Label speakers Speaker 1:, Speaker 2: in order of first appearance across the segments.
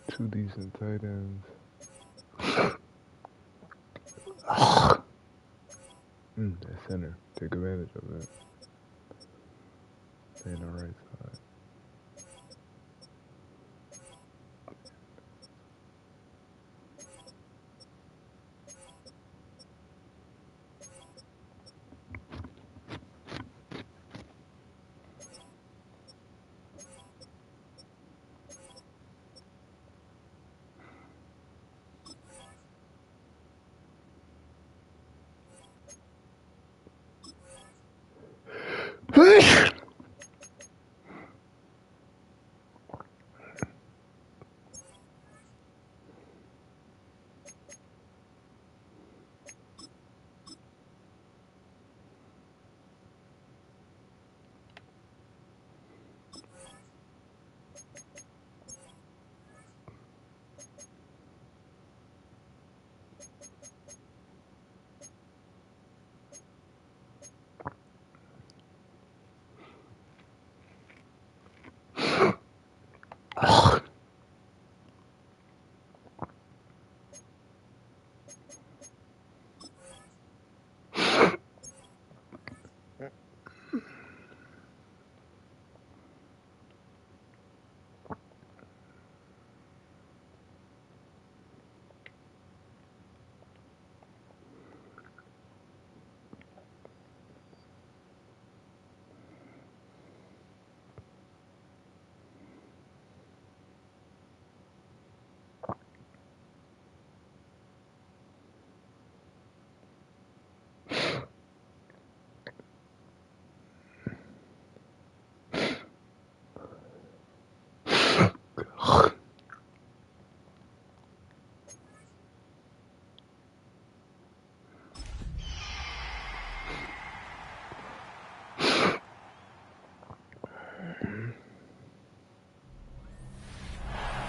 Speaker 1: Two decent tight ends. That center. Take advantage of that. Stay on the right side.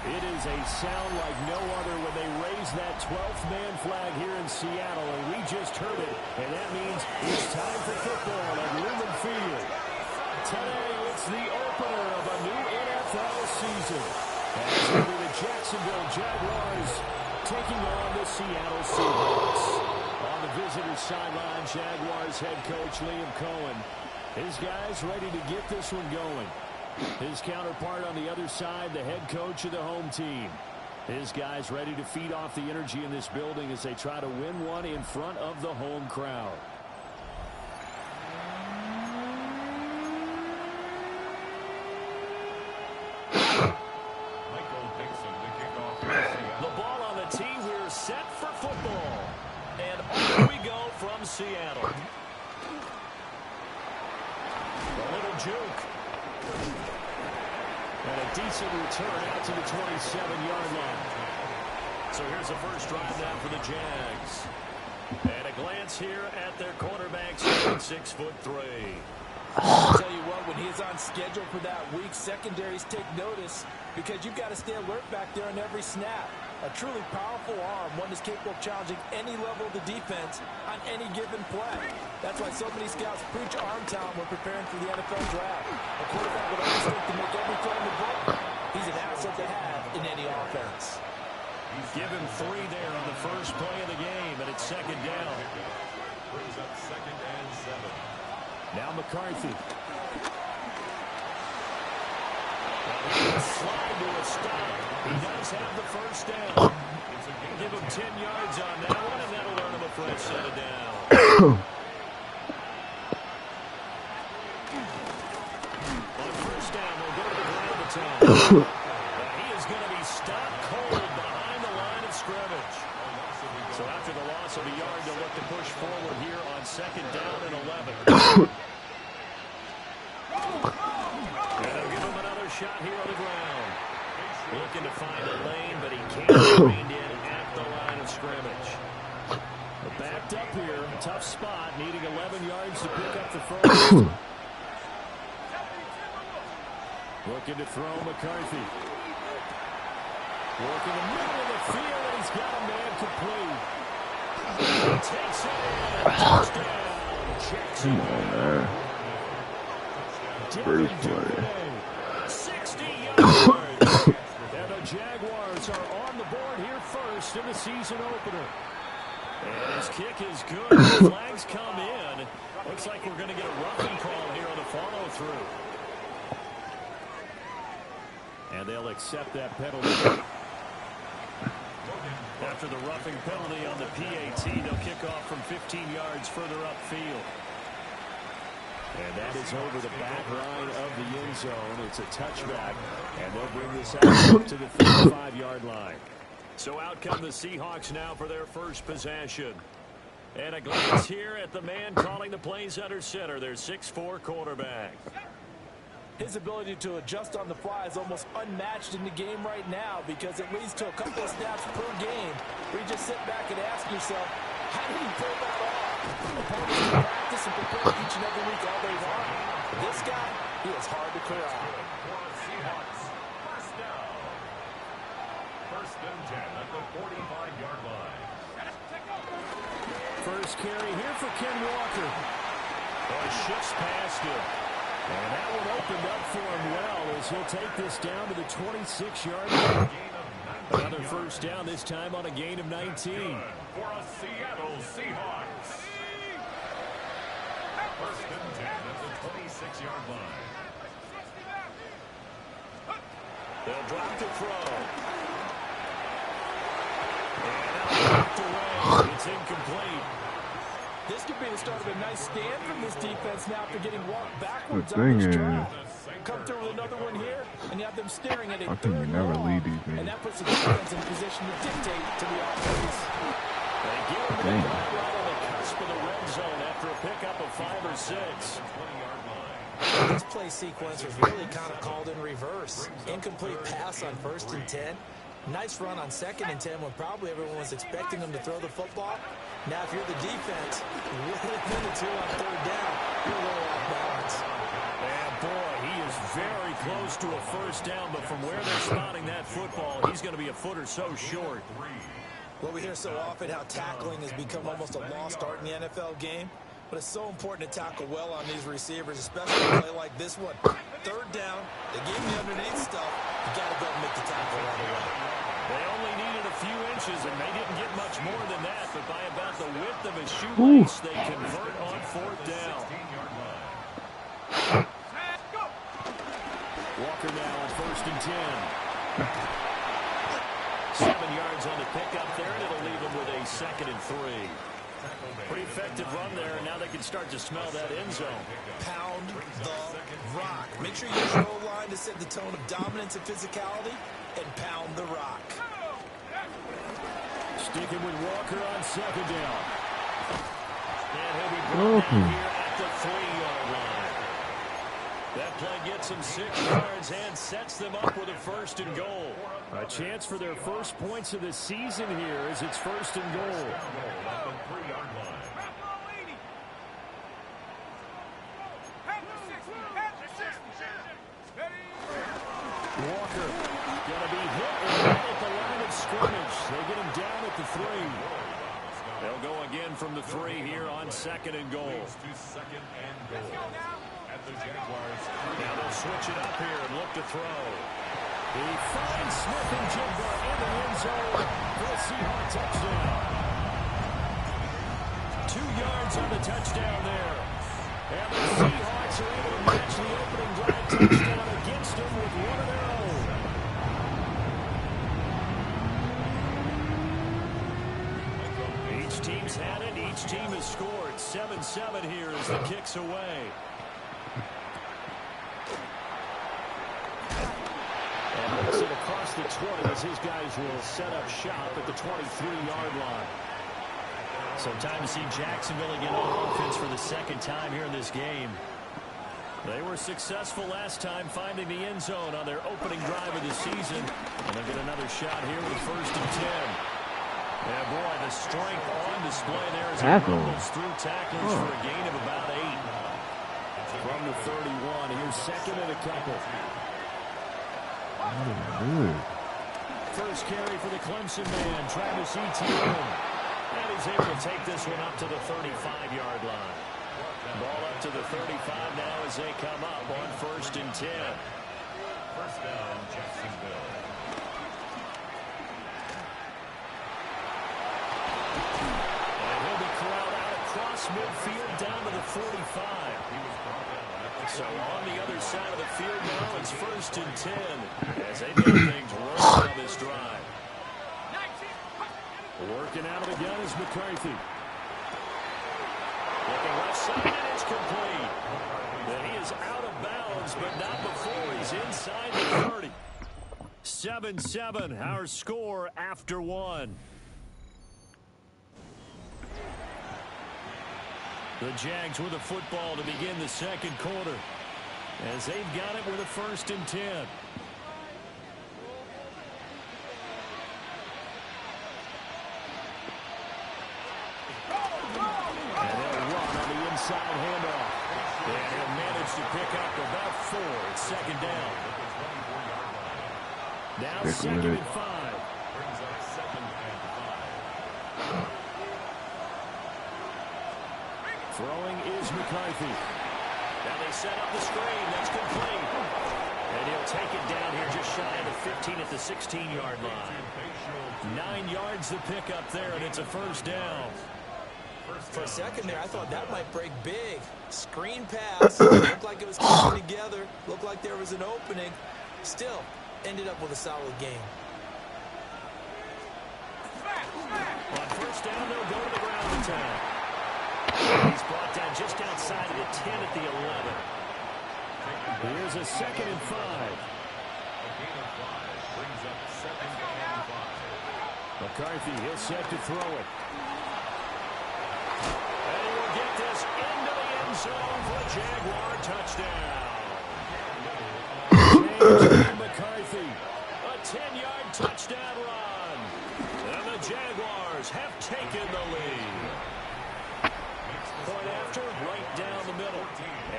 Speaker 2: It is a sound like no other when they raise that 12th man flag here in Seattle, and we just heard it, and that means it's time for football at Lumen Field. Today, it's the opener of a new NFL season, as it'll be the Jacksonville Jaguars taking on the Seattle Seahawks. On the visitor's sideline, Jaguars head coach Liam Cohen. His guys ready to get this one going. His counterpart on the other side, the head coach of the home team. His guys ready to feed off the energy in this building as they try to win one in front of the home crowd. The ball on the tee here, set for football. And on we go from Seattle. A little juke. And a decent return out to the 27-yard line. So here's the first drive now for the Jags. And a glance here at their quarterback, 6'3".
Speaker 3: I'll tell you what, when he's on schedule for that week, secondaries take notice because you've got to stay alert back there on every snap. A truly powerful arm, one that's capable of challenging any level of the defense on any given play. That's why so many scouts preach arm talent when preparing for the NFL draft. A quarterback would always think to make every throw in the book. He's an asset to have in any offense.
Speaker 2: Give him 3 there on the first play of the game, and it's second down.
Speaker 4: Brings up 2nd and 7.
Speaker 2: Now McCarthy. Slide to a stop. He does have the first down. Give him 10 yards on that one, and that'll earn him a fresh set of down. On first down, we'll go to the ground the time. He is going to be stopped cold behind the line of scrimmage. So after the loss of a yard, they'll look to push forward here on 2nd down and 11. And they'll give him another shot here on the ground. Looking to find a lane, but he can't be reined in at the line of scrimmage. But backed up here, tough spot, needing 11 yards to pick up the first. Looking to throw McCarthy. Working the middle of the field, and he's got a man complete. He takes it in. Touchdown, Jackson.
Speaker 1: Come on, man. First play.
Speaker 2: 60 yards. And the Jaguars Seahawks are on the board here first in the season opener. And his kick is good. The flags come in. Looks like we're going to get a roughing call here on the follow-through. And they'll accept that penalty. After the roughing penalty on the PAT, they'll kick off from 15 yards further upfield. And that is over the back line of the end zone. It's a touchback, and they'll bring this out to the 35-yard line. So out come the Seahawks now for their first possession. And a glance here at the man calling the plays under center, their 6'4" quarterback.
Speaker 3: His ability to adjust on the fly is almost unmatched in the game right now because it leads to a couple of snaps per game where you just sit back and ask yourself, how did he pull that off? Opponents can practice and prepare each and every week all day long. This guy, he is hard to corral.
Speaker 4: First down. First and 10 at the 45-yard line.
Speaker 2: First carry here for Ken Walker. Shifts past him. And that one opened up for him well as he'll take this down to the 26-yard line. Another first down, this time on a gain of 19.
Speaker 4: For a Seattle Seahawks. First and 10 at the 26-yard line.
Speaker 2: They'll drop the throw. And out knocked away. It's incomplete.
Speaker 3: This could be the start of a nice stand from this defense now after getting walked backwards
Speaker 1: The
Speaker 3: on this
Speaker 1: thing
Speaker 3: drive. Come through with another one here, and you have them staring at a third
Speaker 1: never
Speaker 3: and
Speaker 1: lead
Speaker 3: long.
Speaker 1: these
Speaker 3: And that puts the defense in position to dictate to the offense.
Speaker 2: They get him the ball right on the cusp of the red zone after a pickup of 5 or 6.
Speaker 3: This play sequence was really kind of called in reverse. Incomplete pass on 1st and 10. Nice run on 2nd and 10 when probably everyone was expecting him to throw the football. Now, if you're the defense, within the 2 on 3rd down, you're a little off balance.
Speaker 2: And boy, he is very close to a first down, but from where they're spotting that football, he's going to be a foot or so short.
Speaker 3: Well, we hear so often how tackling has become almost a lost art in the NFL game, but it's so important to tackle well on these receivers, especially a play like this one. 3rd down, they gave me underneath stuff. You got to go and make the tackle right away.
Speaker 2: They only needed a few inches, and they didn't get much more than that, but by about the width of a shoelace, they convert on 4th down. Walker now on 1st and 10. 7 yards on the pickup there, and it'll leave them with a 2nd and 3. Pretty effective run there, and now they can start to smell that end zone.
Speaker 3: Pound the rock. Make sure you use your O-line to set the tone of dominance and physicality, and pound the rock.
Speaker 2: Sticking with Walker on 2nd down. And he'll be brought down here at the 3-yard line. That play gets him 6 yards and sets them up with a 1st and goal. A chance for their first points of the season here as it's 1st and goal. Walker going to be hit right at the line of scrimmage. They get him down at the 3. They'll go again from the 3 here on 2nd and goal. Now they'll switch it up here and look to throw. He finds Smith and Jigba in the end zone for a Seahawk touchdown. 2 yards on the touchdown there. And the Seahawks are able to match the opening drive touchdown against them with one of their own. Each team's had it. Each team has scored. 7-7 here as the kick's away. And it's it across the 20 as his guys will set up shop at the 23-yard line. So time to see Jacksonville again on offense for the 2nd time here in this game. They were successful last time finding the end zone on their opening drive of the season. And they'll get another shot here with 1st and 10. And boy, the strength on display there as he rumbles through tacklers for a gain of about 8. From the 31, here's 2nd and a couple. First carry for the Clemson man, Travis Etienne. And he's able to take this one up to the 35-yard line. Ball up to the 35 now as they come up on 1st and 10.
Speaker 4: First down, Jacksonville.
Speaker 2: across midfield down to the 45. So on the other side of the field now, it's 1st and 10 as they get things rolling on this drive. Working out of the gun is McCarthy. Looking left side, and it's complete. And he is out of bounds, but not before he's inside the 30. 7-7, our score after one. The Jags with the football to begin the second quarter, as they've got it with a 1st and 10. And they'll run on the inside handoff. And he'll manage to pick up about 4. It's 2nd down. Now 2nd and 5. Throwing is McCarthy. Now they set up the screen. That's complete. And he'll take it down here just shy of the 15 at the 16-yard line. 9 yards to pick up there, and it's a 1st down.
Speaker 3: For a second there, I thought that might break big. Screen pass. Looked like it was coming together. Looked like there was an opening. Still, ended up with a solid game.
Speaker 2: On 1st down, they'll go to the ground attack. He's brought down just outside of the 10 at the 11. Here's a 2nd and 5. McCarthy, he'll set to throw it. And he will get this into the end zone for a Jaguar touchdown. James McCarthy, a 10-yard touchdown run. And the Jaguars have taken the lead. Point after, right down the middle.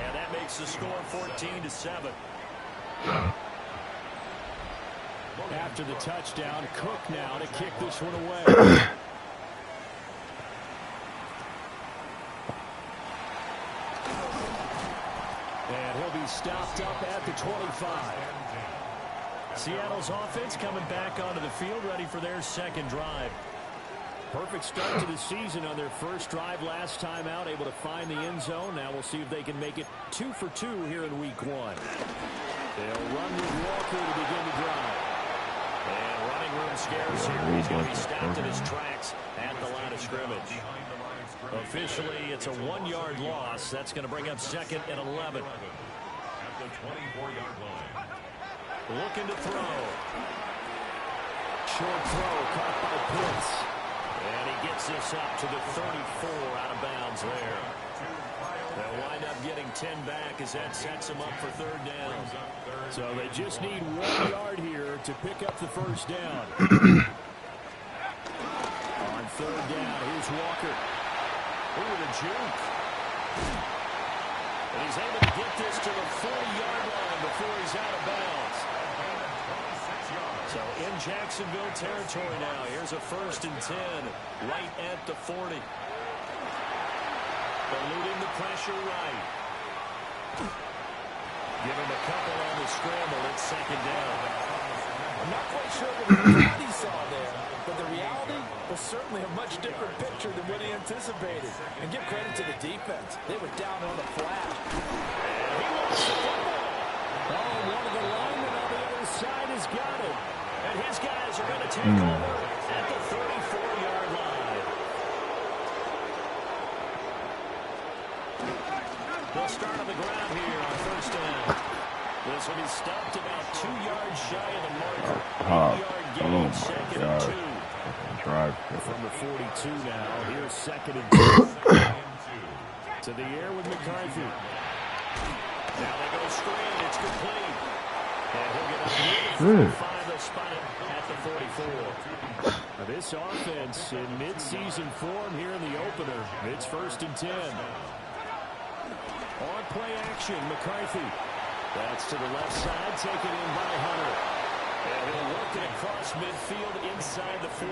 Speaker 2: And that makes the score 14-7. After the touchdown, Cook now to kick this one away. And he'll be stopped up at the 25. Seattle's offense coming back onto the field, ready for their 2nd drive. Perfect start to the season on their 1st drive last time out, able to find the end zone. Now we'll see if they can make it 2 for 2 here in week 1. They'll run with Walker to begin the drive. And running room scarce here. He's going to be stopped in his tracks at the line of scrimmage. Officially, it's a 1-yard loss. That's going to bring up 2nd and 11.
Speaker 4: At the 24-yard line.
Speaker 2: Looking to throw. Short throw caught by Pitts. And he gets this up to the 34 out of bounds there. They'll wind up getting 10 back as that sets them up for 3rd down. So they just need 1 yard here to pick up the 1st down. On 3rd down, here's Walker. Ooh, the juke. And he's able to get this to the 40-yard line before he's out of bounds. So in Jacksonville territory now. Here's a 1st and 10 right at the 40. Eluding the pressure right. Give him a couple on the scramble. It's 2nd down.
Speaker 3: I'm not quite sure what he saw there, but the reality was certainly a much different picture than what he anticipated. And give credit to the defense. They were down on the flat.
Speaker 2: He wants the football. Oh, one of the linemen on the other side has got it. And his guys are going to take over at the 34-yard line. They'll start on the ground here on 1st down. This will be stopped about 2 yards shy of the marker. 8-yard gain, 2nd and 2.
Speaker 1: Drive.
Speaker 2: From the 42 now, here's 2nd and 2. To the air with McCarthy. Now they go screen. It's complete. And he'll get up here. 5, they'll spot it at the 44. Now this offense in mid-season form here in the opener. It's 1st and 10. On play action, McCarthy. That's to the left side, taken in by Hunter. And he'll work it across midfield inside the 45.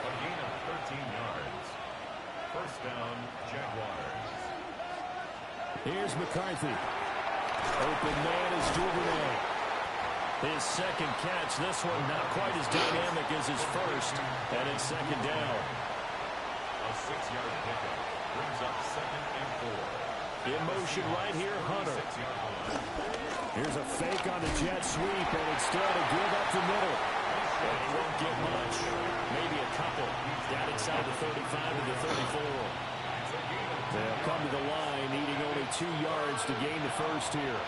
Speaker 4: A gain of 13 yards. 1st down, Jaguars.
Speaker 2: Here's McCarthy. Open man is Duvernay. His 2nd catch. This one not quite as dynamic as his 1st. And it's 2nd down.
Speaker 4: A 6-yard pickup brings up 2nd and 4.
Speaker 2: In motion right here, Hunter. Here's a fake on the jet sweep, and instead a give up the middle. And he won't get much. Maybe a couple. Down inside the 35 to the 34. They'll come to the line, needing only 2 yards to gain the first here.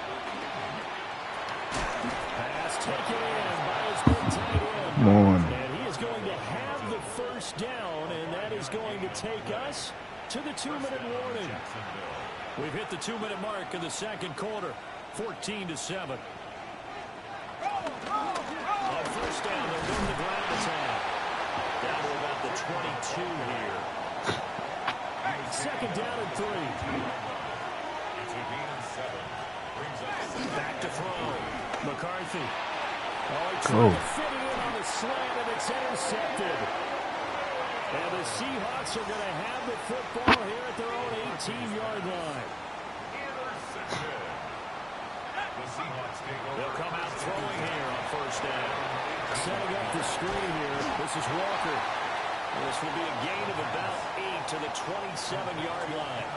Speaker 2: Pass taken in by his big tight end.
Speaker 1: Come on.
Speaker 2: And he is going to have the first down, and that is going to take us to the 2-minute warning. We've hit the 2-minute mark in the second quarter. 14-7. On first down, they're doing the ground attack. Down to about the 22 here. Second down and 3. Back to throw. McCarthy. Oh, he tried to fit it in on the slant, and it's intercepted. And the Seahawks are going to have the football here at their own 18-yard line. They'll come out throwing here on first down. Setting up the screen here. This is Walker. This will be a gain of about 8 to the 27-yard line.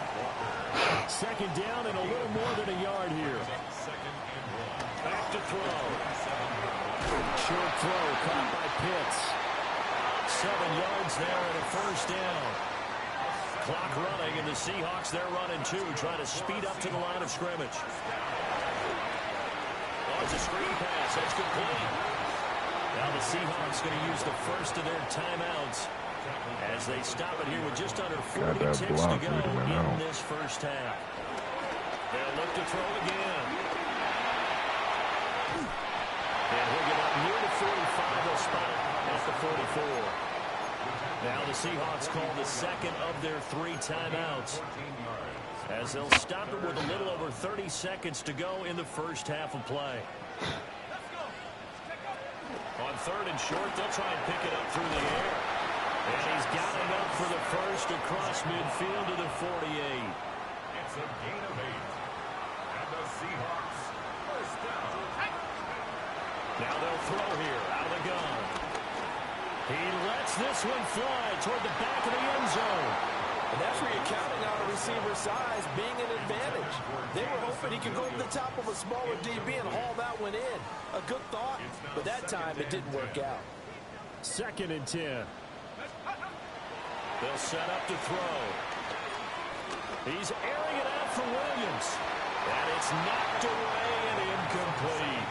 Speaker 2: Second down and a little more than a yard here. Back to throw. Short throw caught by Pitts. 7 yards there and a first down. Clock running, and the Seahawks, they're running too, trying to speed up to the line of scrimmage. Oh, it's a screen pass. That's complete. Now the Seahawks going to use the first of their timeouts as they stop it here with just under 40 ticks to go in this first half. They'll look to throw again. And he'll get up near the 45. They'll spot it at the 44. Now the Seahawks call the second of their 3 timeouts as they'll stop it with a little over 30 seconds to go in the first half of play. On third and short, they'll try and pick it up through the air. And he's got it up for the first across midfield to the 48.
Speaker 4: It's a gain of 8. And the Seahawks first down.
Speaker 2: Now they'll throw here out of the gun. He lets this one fly toward the back of the end zone.
Speaker 3: And that's where you're counting on a receiver's size being an advantage. They were hoping he could go to the top of a smaller DB and haul that one in. A good thought, but that time it didn't work out.
Speaker 2: Second and 10. They'll set up to throw. He's airing it out for Williams. And it's knocked away and incomplete.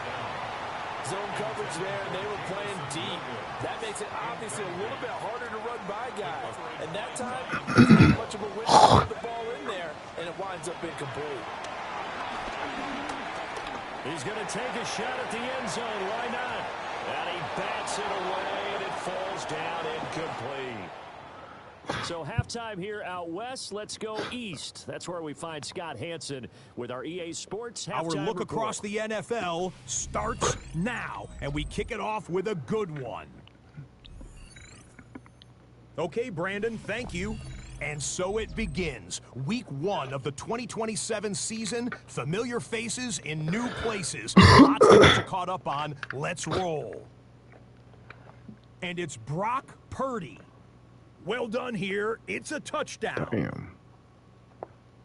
Speaker 3: Zone coverage there, and they were playing deep. That makes it obviously a little bit harder to run by guys. And that time, there's not much of a window to put the ball in there, and it winds up incomplete.
Speaker 2: He's going to take a shot at the end zone. Why not? And he bats it away, and it falls down incomplete. So halftime here out west. Let's go east. That's where we find Scott Hansen with our EA Sports halftime
Speaker 5: Our look
Speaker 2: report.
Speaker 5: across the NFL starts now, and we kick it off with a good one. Okay, Brandon, thank you. And so it begins. Week 1 of the 2027 season. Familiar faces in new places. Lots to get you caught up on. Let's roll. And it's Brock Purdy. Well done here. It's a touchdown.
Speaker 1: Damn.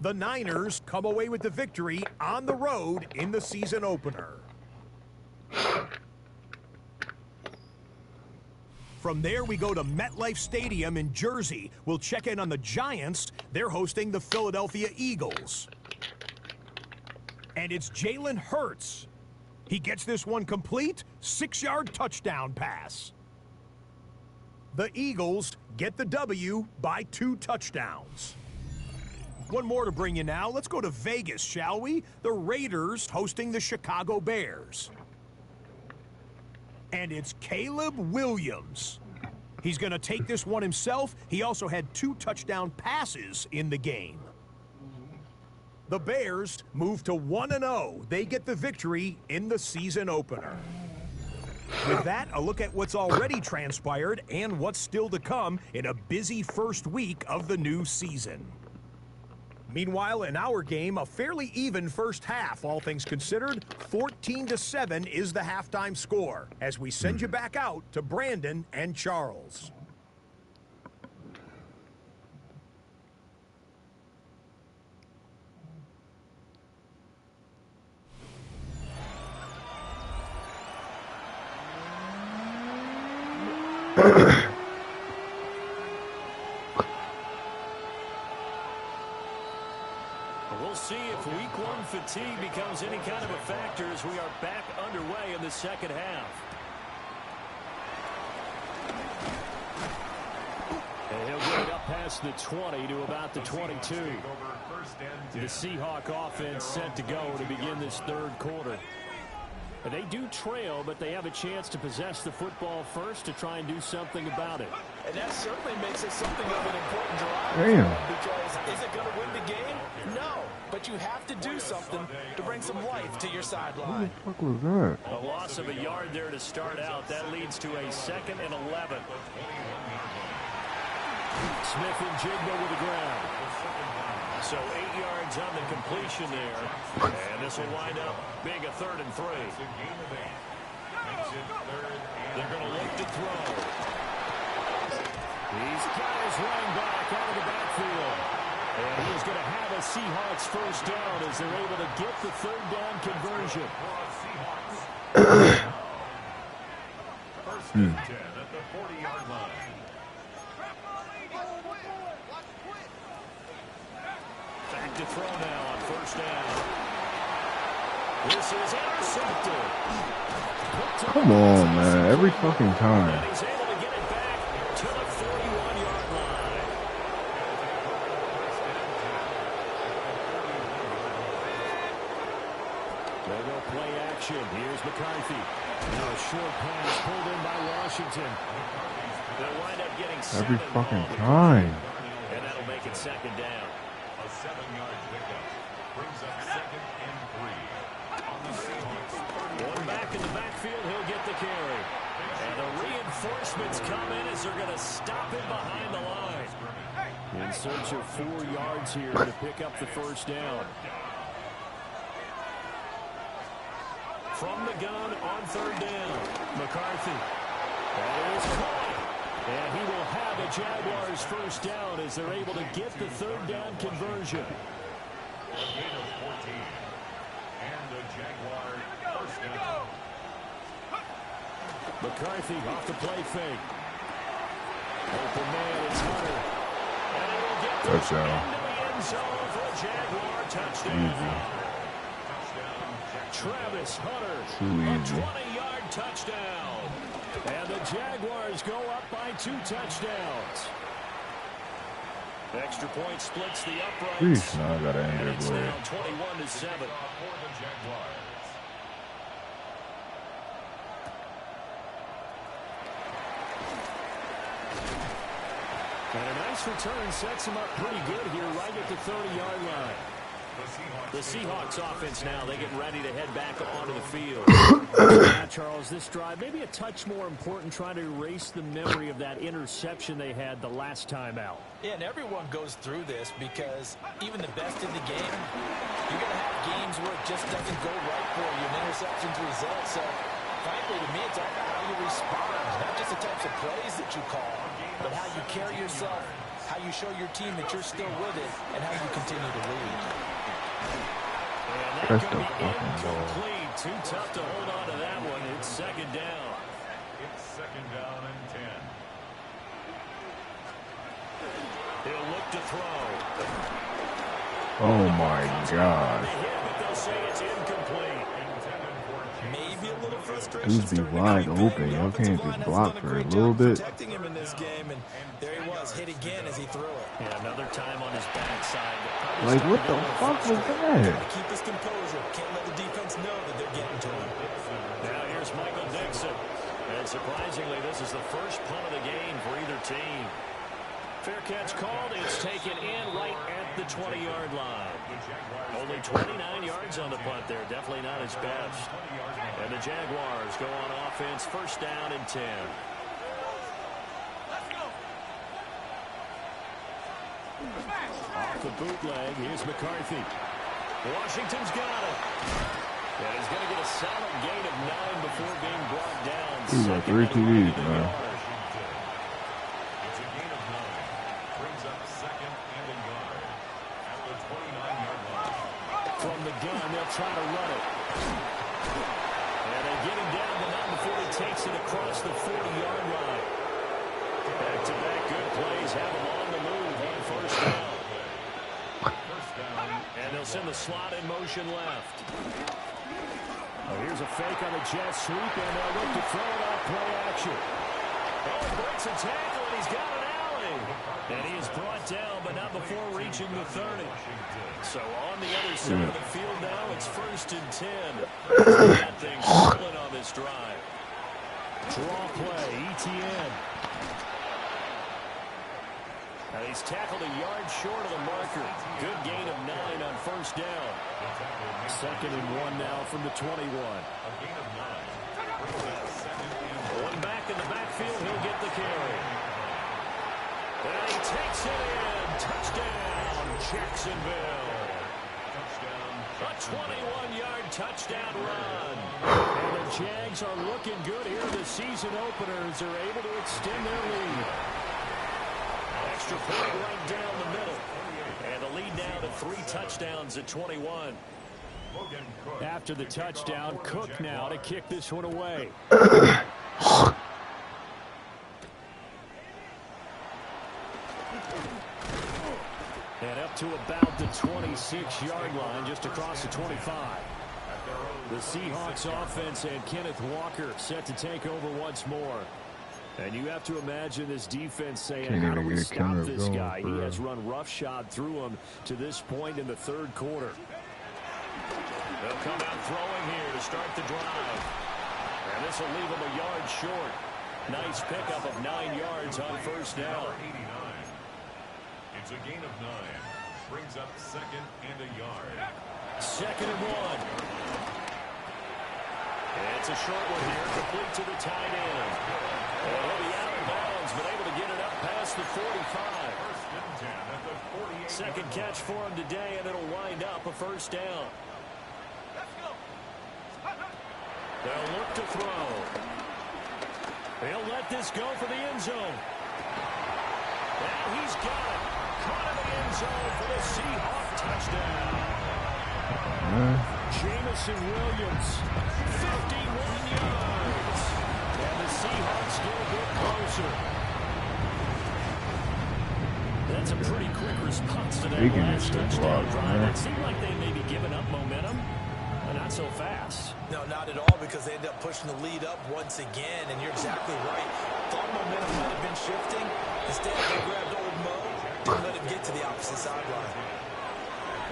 Speaker 5: The Niners come away with the victory on the road in the season opener. From there, we go to MetLife Stadium in Jersey. We'll check in on the Giants. They're hosting the Philadelphia Eagles. And it's Jalen Hurts. He gets this one complete. 6-yard touchdown pass. The Eagles get the W by 2 touchdowns. One more to bring you now. Let's go to Vegas, shall we? The Raiders hosting the Chicago Bears. And it's Caleb Williams. He's going to take this one himself. He also had 2 touchdown passes in the game. The Bears move to 1-0. They get the victory in the season opener. With that, a look at what's already transpired and what's still to come in a busy first week of the new season. Meanwhile, in our game, a fairly even first half, all things considered. 14-7 is the halftime score as we send you back out to Brandon and Charles.
Speaker 2: We'll see if week one fatigue becomes any kind of a factor as we are back underway in the second half. And he'll get it up past the 20 to about the 22. The Seahawk offense set to go to begin this third quarter. And they do trail, but they have a chance to possess the football first to try and do something about it.
Speaker 3: And that certainly makes it something of an important drive.
Speaker 1: Damn.
Speaker 3: Because is it going to win the game? No. But you have to do something to bring some life to your sideline.
Speaker 1: What the fuck was that?
Speaker 2: A loss of a yard there to start out. That leads to a 2nd and 11. Smith and Jigba with the ground. So 8 yards on the completion there. And this will wind up being a 3rd and 3. They're going to look to throw. He's got his running back out of the backfield. And he's going to have a Seahawks first down as they're able to get the 3rd down conversion.
Speaker 4: First and 10 at the 40-yard line.
Speaker 2: Back to throw now on first down. This is intercepted.
Speaker 1: Come on, man. Every fucking time.
Speaker 2: And he's able to get it back to the 41-yard line. They'll go play action. Here's McCarthy. Now a short pass pulled in by Washington. They'll wind up getting 7
Speaker 1: Every fucking
Speaker 2: on the
Speaker 1: time.
Speaker 2: and that'll make it 2nd down.
Speaker 4: A 7-yard pickup brings up 2nd and 3. On the Seahawks 30.
Speaker 2: One back in the backfield, he'll get the carry. And the reinforcements come in as they're going to stop him behind the line. In search of 4 yards here to pick up the first down. From the gun on 3rd down, McCarthy. That is caught. And he will have the Jaguars first down as they're able to get the 3rd down conversion.
Speaker 4: A gain of 14. And the Jaguar first down.
Speaker 2: McCarthy off the play fake. Open man, it's Hunter. And he will get this
Speaker 1: Touchdown.
Speaker 2: into the end zone for a Jaguar touchdown.
Speaker 1: Easy.
Speaker 2: Travis Hunter,
Speaker 1: Too
Speaker 2: a
Speaker 1: easy.
Speaker 2: 20-yard touchdown. And the Jaguars go up by 2 touchdowns. Extra point splits the uprights.
Speaker 1: Jeez, now I gotta end
Speaker 2: And
Speaker 1: it,
Speaker 2: it's
Speaker 1: boy.
Speaker 2: now 21-7.
Speaker 4: For the Jaguars.
Speaker 2: And a nice return sets him up pretty good here right at the 30-yard line. The Seahawks offense now, they get ready to head back onto the field.
Speaker 5: Yeah, Charles, this drive maybe a touch more important, trying to erase the memory of that interception they had the last time out.
Speaker 3: Yeah, and everyone goes through this because even the best in the game, you're going to have games where it just doesn't go right for you, and interceptions result. So, frankly, to me, it's all about how you respond, not just the types of plays that you call, but how you carry yourself, how you show your team that you're still with it, and how you continue to lead.
Speaker 2: And
Speaker 1: That's
Speaker 2: that
Speaker 1: the
Speaker 2: could be
Speaker 1: fucking ball.
Speaker 2: incomplete. Too tough to hold on to that one. It's 2nd down.
Speaker 4: It's 2nd down and 10.
Speaker 2: He'll look to throw.
Speaker 1: Oh my god.
Speaker 2: They hit, but they'll say it's incomplete.
Speaker 3: Maybe a little frustration.
Speaker 1: Dudes be
Speaker 3: starting to
Speaker 1: wide
Speaker 3: creep in.
Speaker 1: open.
Speaker 3: The
Speaker 1: Y'all
Speaker 3: offensive
Speaker 1: can't
Speaker 3: line
Speaker 1: just
Speaker 3: has
Speaker 1: block
Speaker 3: done
Speaker 1: for a
Speaker 3: great
Speaker 1: little
Speaker 3: job
Speaker 1: bit.
Speaker 3: protecting him in this game, and there he was, hit again as he threw it.
Speaker 2: Yeah, another time on his backside.
Speaker 1: Like, what the fuck was that?
Speaker 3: Keep his composure. Can't let the defense know that they're getting to him.
Speaker 2: Now here's Michael Dixon. And surprisingly, this is the first punt of the game for either team. Fair catch called. It's taken in right at the 20-yard line. Only 29 yards on the punt there. Definitely not his best. And the Jaguars go on offense, first down and 10. Off the bootleg, here's McCarthy. Washington's got it. And he's going to get a solid gain of 9 before being brought down.
Speaker 1: He's got 3 TDs, man.
Speaker 4: It's a gain of 9. Brings up 2nd and a yard. At the 29-yard line.
Speaker 2: From the gun, they'll try to run it. And they get him down, but not before he takes it across the 40-yard line. Davis in the slot in motion left. Oh, here's a fake on the jet sweep, and they'll look to throw it off play action. Oh, he breaks a tackle, and he's got an alley. And he is brought down, but not before reaching the 30. So on the other side of the field now, it's 1st and 10. He's got things rolling on this drive. Draw play, ETN. And he's tackled a yard short of the marker. Good gain of 9 on 1st down. 2nd and 1 now from the 21. One back in the backfield, he'll get the carry. And he takes it in. Touchdown, Jacksonville. A 21-yard touchdown run. And the Jags are looking good here. The season openers are able to extend their lead. Extra point right down the middle. And the lead now to 3 touchdowns at 21. After the touchdown, Cook now to kick this one away. And up to about the 26-yard line, just across the 25. The Seahawks offense and Kenneth Walker set to take over once more. And you have to imagine this defense saying, how do we stop this guy? He has run roughshod through him to this point in the 3rd quarter. They'll come out throwing here to start the drive. And this will leave him a yard short. Nice pickup of 9 yards on 1st down.
Speaker 4: It's a gain of 9. Brings up 2nd and a yard.
Speaker 2: 2nd and 1. And it's a short one here, complete to the tight end. And he'll be out of bounds, but able to get it up past the 45.
Speaker 4: 1st and 10 at the 48.
Speaker 2: 2nd catch for him today, and it'll wind up a 1st down. They'll look to throw. They'll let this go for the end zone. Now he's got it. Caught in the end zone for the Seahawks touchdown. Jamison Williams, 51 yards. And the Seahawks get a bit closer. That's a pretty quick response to that last touchdown drive. It seemed like they may be giving up momentum, but not so fast.
Speaker 3: No, not at all, because they end up pushing the lead up once again, and you're exactly right. Thought momentum might have been shifting. Instead, they grabbed old Mo, didn't let him get to the opposite sideline.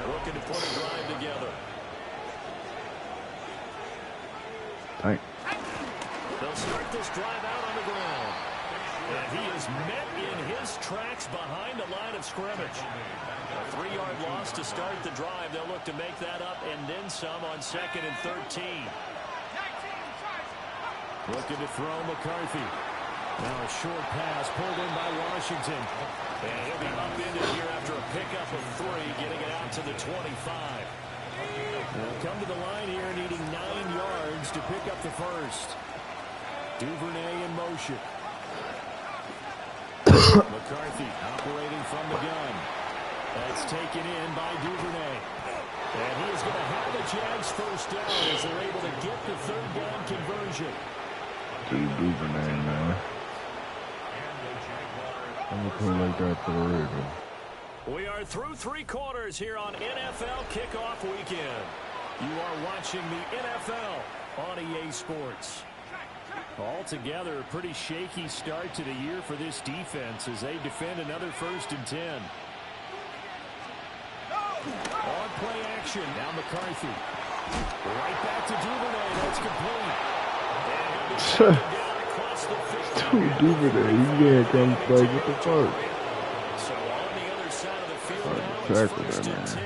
Speaker 2: Looking to put a drive together.
Speaker 1: Tight.
Speaker 2: They'll start this drive out on the ground. And he is met in his tracks behind the line of scrimmage. A 3-yard loss to start the drive. They'll look to make that up and then some on 2nd and 13. Looking to throw McCarthy. Now a short pass pulled in by Washington. And he'll be up into here after a pickup of 3, getting it out to the 25. They'll come to the line here needing 9 yards to pick up the 1st. Duvernay in motion. McCarthy operating from the gun. That's taken in by Duvernay. And he is going to have the Jags 1st down as they're able to get the 3rd down conversion.
Speaker 1: Duvernay, man. I'm going to play like that for the Ravens.
Speaker 2: We are through 3 quarters here on NFL Kickoff Weekend. You are watching the NFL on EA Sports. Altogether, a pretty shaky start to the year for this defense as they defend another 1st and 10. On play action, now McCarthy. Right back to Duvernay, that's complete.
Speaker 1: Dude, Duvernay, you can't come play with the first.
Speaker 2: So on the other side of the field now, it's 1st and 10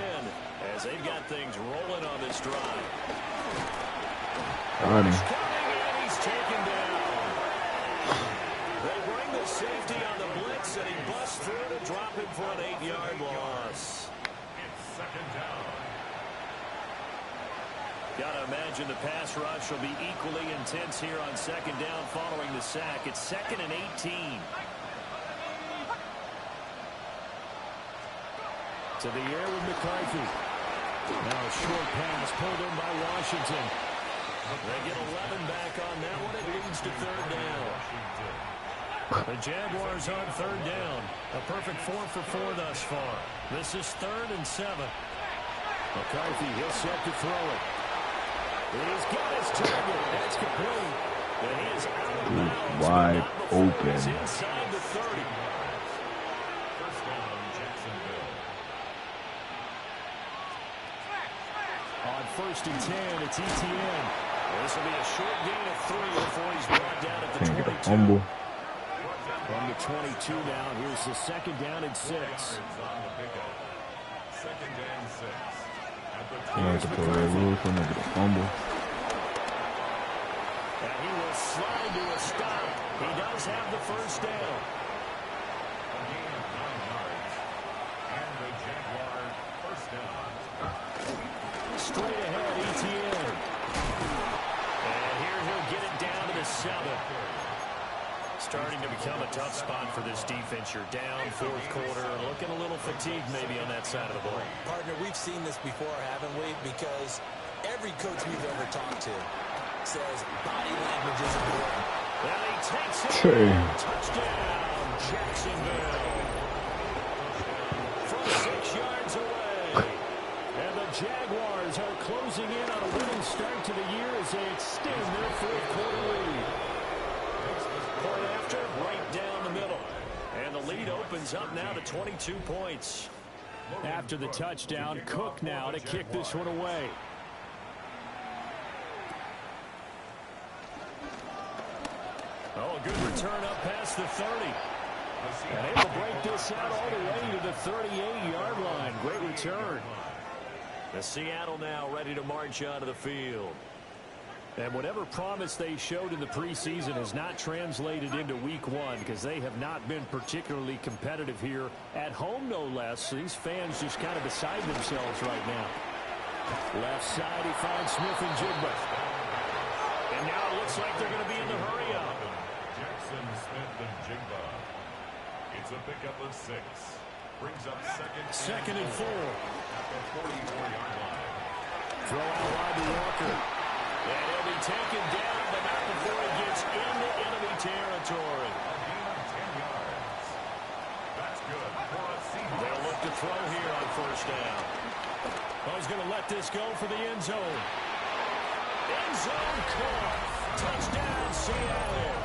Speaker 2: as they've got things rolling on this drive. He's taken down. They bring the safety on the blitz, and he busts through to drop him for an 8-yard loss.
Speaker 4: It's 2nd down.
Speaker 2: Got to imagine the pass rush will be equally intense here on 2nd down following the sack. It's 2nd and 18. To the air with McCarthy. Now a short pass pulled in by Washington. They get 11 back on that one. It leads to 3rd down. The Jaguars on 3rd down. A perfect 4 for 4 thus far. This is 3rd and 7. McCarthy, he'll set to throw it. He's got his target. That's complete. And he is out of bounds.
Speaker 1: Wide open.
Speaker 2: He's inside the 30.
Speaker 4: First down, Jacksonville.
Speaker 2: On 1st and 10, it's ETN. This will be a short gain of 3 before he's brought down at the 22.
Speaker 1: Can't get a fumble.
Speaker 2: From the 22 now, here's the 2nd down and 6.
Speaker 4: On the pickup. 2nd and 6. At the
Speaker 1: I'm going to put Red Wolf. I'm going to get a fumble.
Speaker 2: And he will slide to a stop. He does have the 1st down.
Speaker 4: A gain of 9 yards. And the Jaguars first down.
Speaker 2: Straight ahead, ETN. And here he'll get it down to the 7. Starting to become a tough spot for this defense. You're down 4th quarter, looking a little fatigued maybe on that side of the ball.
Speaker 3: Partner, we've seen this before, haven't we? Because every coach we've ever talked to says body language is important.
Speaker 2: And he takes it. Touchdown, Jacksonville. From 6 yards away. And the Jaguars are closing in on a winning start to the year as they extend their 4th quarter lead. Point after, right down the middle. And the lead opens up now to 22 points. After the touchdown, Cook now to kick this one away. Oh, a good return up past the 30. And able to break this out all the way to the 38-yard line. Great return. The Seattle now ready to march onto the field. And whatever promise they showed in the preseason has not translated into week 1 because they have not been particularly competitive here at home, no less. So these fans just kind of beside themselves right now. Left side, he finds Smith and Jigba. And now it looks like they're going to be in the hurry-up.
Speaker 4: Jackson, Smith, and Jigba. It's a pickup of 6. Brings up second
Speaker 2: and 4.
Speaker 4: At the 44-yard line.
Speaker 2: Throw out wide to Walker. And he'll be taken down, but not before he gets into enemy territory.
Speaker 4: A gain of 10 yards. That's good for a Seahawks.
Speaker 2: They'll look to throw here on 1st down. Oh, he's going to let this go for the end zone. End zone caught. Touchdown, Seattle.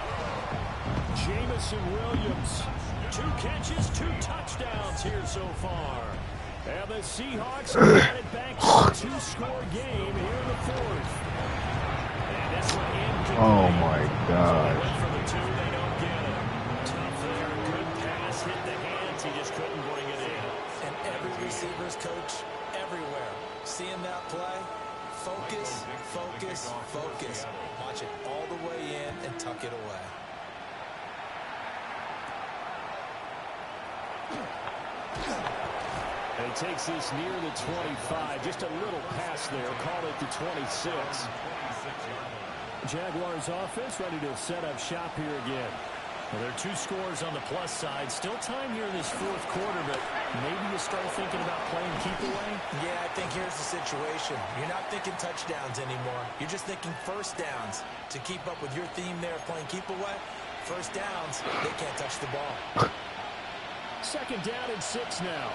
Speaker 2: Jamison Williams. 2 catches, 2 touchdowns here so far. And the Seahawks have got it back to a 2-score game here in the 4th. And this one incomplete.
Speaker 1: Oh my gosh.
Speaker 2: Went for the 2, they don't get it. Tough there, good pass, hit the hands, he just couldn't bring it in.
Speaker 3: And every receiver's coach everywhere. Seeing that play, focus, focus, focus. Watch it all the way in and tuck it away.
Speaker 2: And he takes this near the 25. Just a little pass there. Call it the 26. Jaguars offense ready to set up shop here again. Well, there are 2 scores on the plus side. Still time here in this 4th quarter, but maybe you start thinking about playing keep away?
Speaker 3: Yeah, I think here's the situation. You're not thinking touchdowns anymore. You're just thinking 1st downs. To keep up with your theme there, playing keep away, 1st downs, they can't touch the ball.
Speaker 2: 2nd down and 6 now.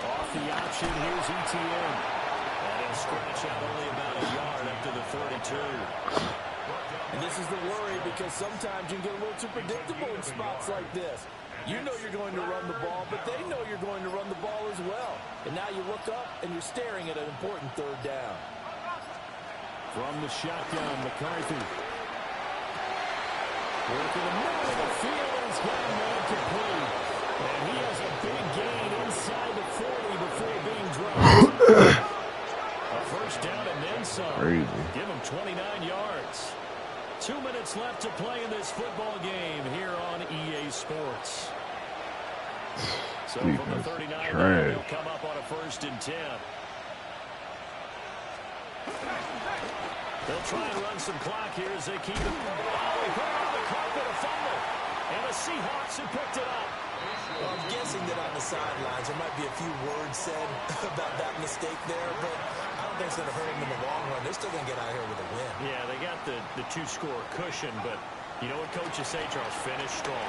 Speaker 2: Off the option, here's ETN. And he'll scratch out only about a yard up to the 32.
Speaker 3: And this is the worry because sometimes you can get a little too predictable in spots like this. You know you're going to run the ball, but they know you're going to run the ball as well. And now you look up and you're staring at an important 3rd down.
Speaker 2: From the shotgun, McCarthy. Working the middle of the field, and he's got a man complete. And he has a big gain inside the 40 before being dropped. A 1st down and then some.
Speaker 1: Crazy.
Speaker 2: Give him 29 yards. 2 minutes left to play in this football game here on EA Sports. So from the 39, he'll come up on a 1st and 10. They'll try and run some clock here as they keep it. Oh, he put it on the carpet, a fumble. And the Seahawks have picked it up.
Speaker 3: Well, I'm guessing that on the sidelines there might be a few words said about that mistake there, but I don't think it's going to hurt them in the long run. They're still going to get out here with a win.
Speaker 2: Yeah, they got the 2-score cushion, but You know what coaches say, Charles? Finish strong.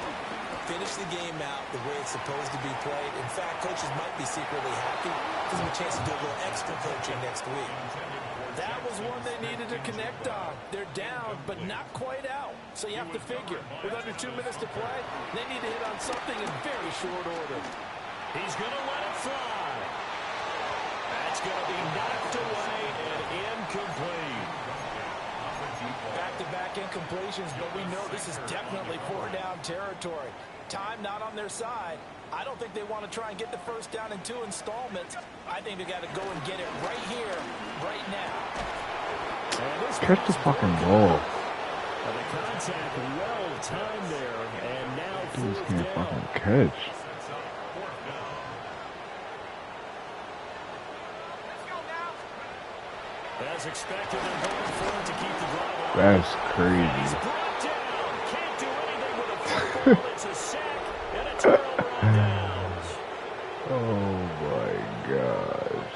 Speaker 3: Finish the game out the way it's supposed to be played. In fact, coaches might be secretly happy. Gives them a chance to do a little extra coaching next week. That was one they needed to connect on. They're down, but not quite out. So you have to figure, with under 2 minutes to play, they need to hit on something in very short order.
Speaker 2: He's going to let it fly. That's going to be knocked away and incomplete.
Speaker 3: Back-to-back incompletions, but we know this is definitely 4-down territory. Time not on their side. I don't think they want to try and get the first down in 2 installments. I think they got to go and get it right here, right now.
Speaker 1: Catch the fucking ball.
Speaker 2: The contact well timed there, and now
Speaker 1: Dude,
Speaker 2: fourth
Speaker 1: can't
Speaker 2: down.
Speaker 1: fucking catch.
Speaker 2: As expected, they're going for it to keep the drive alive.
Speaker 1: That's
Speaker 2: He's
Speaker 1: crazy.
Speaker 2: brought down. Can't do anything with a football. It's a sack and a turnover on downs.
Speaker 1: Oh my gosh.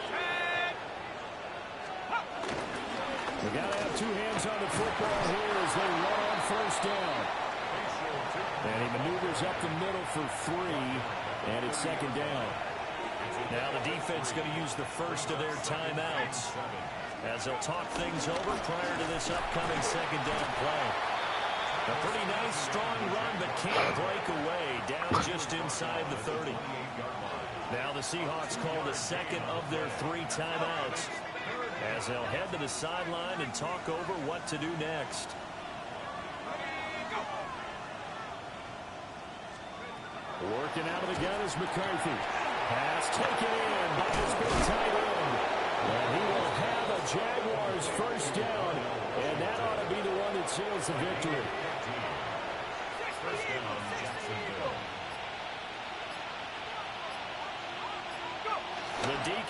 Speaker 2: We got to have 2 hands on the football here as they run on first down. And he maneuvers up the middle for 3, and it's second down. Now the defense is going to use the first of their timeouts as they'll talk things over prior to this upcoming second down play. A pretty nice, strong run, but can't break away. Down just inside the 30. Now the Seahawks call the second of their 3 timeouts as they'll head to the sideline and talk over what to do next. Working out of the gun is McCarthy. Pass taken in by his big tight end. And he will have a Jaguars first down. And that ought to be the one that seals the victory.
Speaker 4: First down, Jacksonville.
Speaker 2: The DK